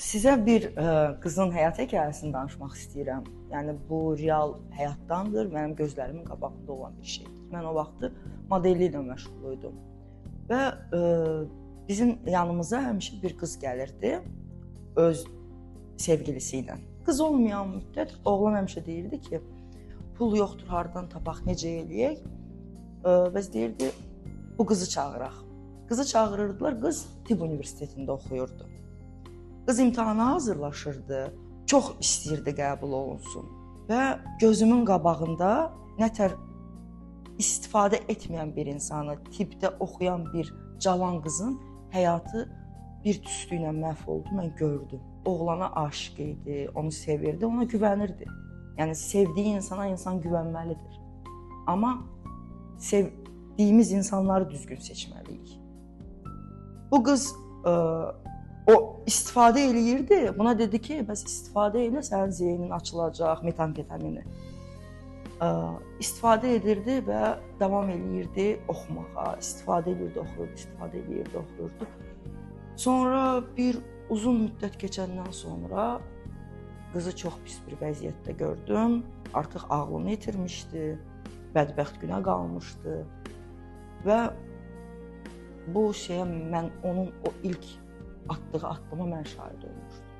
Sizə bir qızın həyat hekayəsini danışmaq istəyirəm. Yəni bu real həyatdandır, mənim gözlərimin qabağında olan bir şeydir. Mən o vaxtı modelliklə məşğul idim və bizim yanımıza həmişə bir qız gəlirdi öz sevgilisi ilə. Qız olmayan müddət oğlan həmişə deyirdi ki, pul yoxdur, hardan tapaq, necə eləyək? Biz deyirdi, bu qızı çağıraq. Qızı çağırırdılar, qız tibb universitetində oxuyurdu. Qız imtahana hazırlaşırdı, çox istəyirdi qəbul olunsun və gözümün qabağında nətər istifadə etməyən bir insanı, tibbdə oxuyan bir cavan qızın həyatı bir tüstüylə məhv oldu, mən gördüm. Oğlana aşiq idi, onu sevirdi, ona güvənirdi. Yəni sevdiyi insana insan güvənməlidir. Amma sevdiyimiz insanları düzgün seçməliyik. Bu qız o istifadə eləyirdi. Buna dedi ki, bəs istifadə elə, sənin zeynin açılacaq, metamfetamini. İstifadə edirdi və davam eləyirdi oxumağa. İstifadə edirdi, oxuyurdu, istifadə edirdi, oxuyurdu. Sonra bir uzun müddət keçəndən sonra qızı çox pis bir vəziyyətdə gördüm. Artıq ağlını itirmişdi, bədbəxt günə qalmışdı və bu şeyə mən onun o ilk atdığı addıma mən şahid olmuşdum.